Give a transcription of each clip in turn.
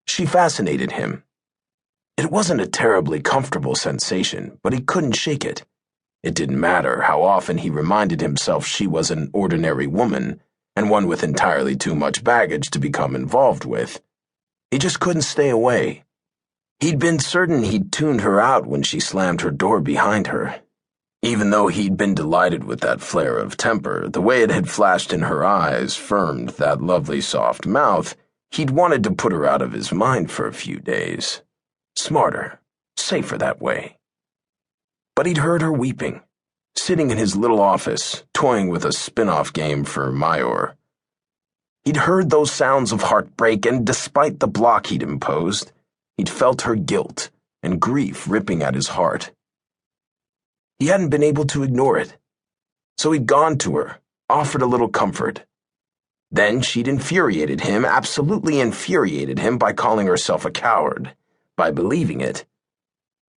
She fascinated him. It wasn't a terribly comfortable sensation, but he couldn't shake it. It didn't matter how often he reminded himself she was an ordinary woman, and one with entirely too much baggage to become involved with. He just couldn't stay away. He'd been certain he'd tuned her out when she slammed her door behind her. Even though he'd been delighted with that flare of temper, the way it had flashed in her eyes firmed that lovely soft mouth, he'd wanted to put her out of his mind for a few days. Smarter, safer that way. But he'd heard her weeping, sitting in his little office, toying with a spin-off game for Mayor. He'd heard those sounds of heartbreak, and despite the block he'd imposed, he'd felt her guilt and grief ripping at his heart. He hadn't been able to ignore it, so he'd gone to her, offered a little comfort. Then she'd infuriated him, absolutely infuriated him by calling herself a coward, by believing it.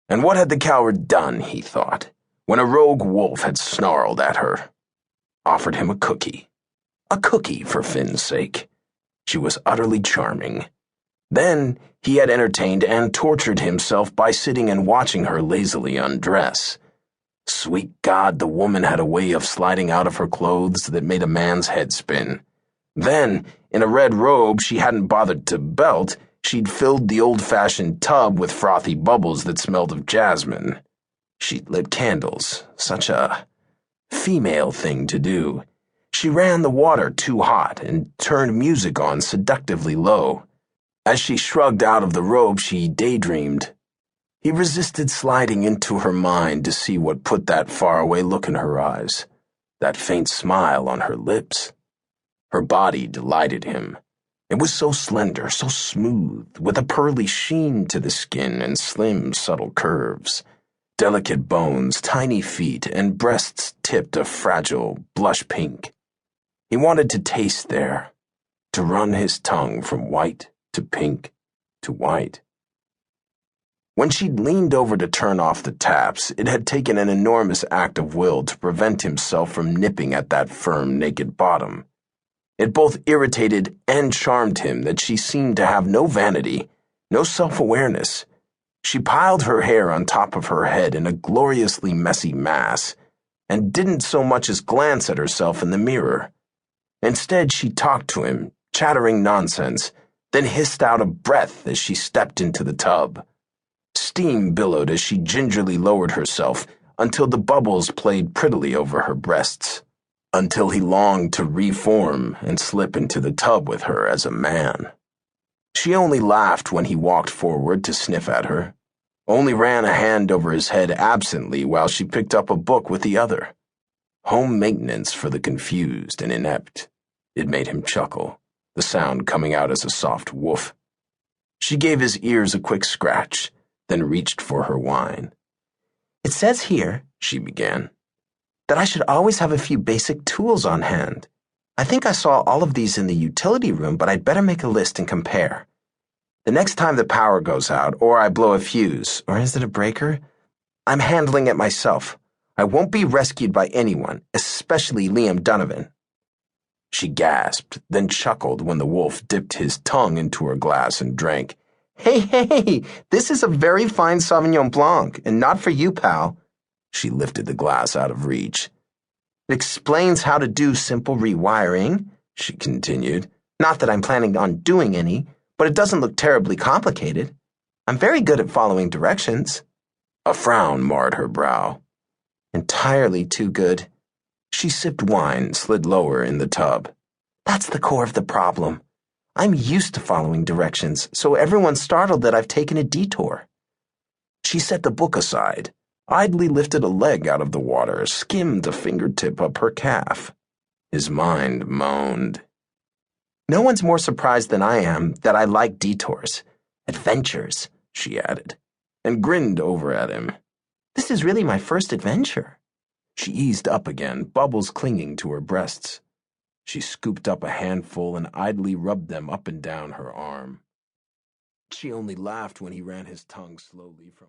And what had the coward done, he thought, when a rogue wolf had snarled at her? Offered him a cookie. A cookie, for Finn's sake. She was utterly charming. Then he had entertained and tortured himself by sitting and watching her lazily undress. Sweet God, the woman had a way of sliding out of her clothes that made a man's head spin. Then, in a red robe she hadn't bothered to belt, she'd filled the old-fashioned tub with frothy bubbles that smelled of jasmine. She'd lit candles, such a female thing to do. She ran the water too hot and turned music on seductively low. As she shrugged out of the robe, she daydreamed. He resisted sliding into her mind to see what put that faraway look in her eyes, that faint smile on her lips. Her body delighted him. It was so slender, so smooth, with a pearly sheen to the skin and slim, subtle curves, delicate bones, tiny feet, and breasts tipped a fragile blush pink. He wanted to taste there, to run his tongue from white to pink to white. When she'd leaned over to turn off the taps, it had taken an enormous act of will to prevent himself from nipping at that firm, naked bottom. It both irritated and charmed him that she seemed to have no vanity, no self-awareness. She piled her hair on top of her head in a gloriously messy mass, and didn't so much as glance at herself in the mirror. Instead, she talked to him, chattering nonsense, then hissed out a breath as she stepped into the tub. Steam billowed as she gingerly lowered herself until the bubbles played prettily over her breasts, until he longed to reform and slip into the tub with her as a man. She only laughed when he walked forward to sniff at her, only ran a hand over his head absently while she picked up a book with the other. Home Maintenance for the Confused and Inept. It made him chuckle, the sound coming out as a soft woof. She gave his ears a quick scratch, then reached for her wine. "It says here," she began, "that I should always have a few basic tools on hand. I think I saw all of these in the utility room, but I'd better make a list and compare. The next time the power goes out, or I blow a fuse, or is it a breaker? I'm handling it myself. I won't be rescued by anyone, especially Liam Donovan." She gasped, then chuckled when the wolf dipped his tongue into her glass and drank. Hey, this is a very fine Sauvignon Blanc, and not for you, pal." She lifted the glass out of reach. "It explains how to do simple rewiring," she continued. "Not that I'm planning on doing any, but it doesn't look terribly complicated. I'm very good at following directions." A frown marred her brow. "Entirely too good." She sipped wine, slid lower in the tub. "That's the core of the problem. I'm used to following directions, so everyone's startled that I've taken a detour." She set the book aside, idly lifted a leg out of the water, skimmed a fingertip up her calf. His mind moaned. "No one's more surprised than I am that I like detours. Adventures," she added, and grinned over at him. "This is really my first adventure." She eased up again, bubbles clinging to her breasts. She scooped up a handful and idly rubbed them up and down her arm. She only laughed when he ran his tongue slowly from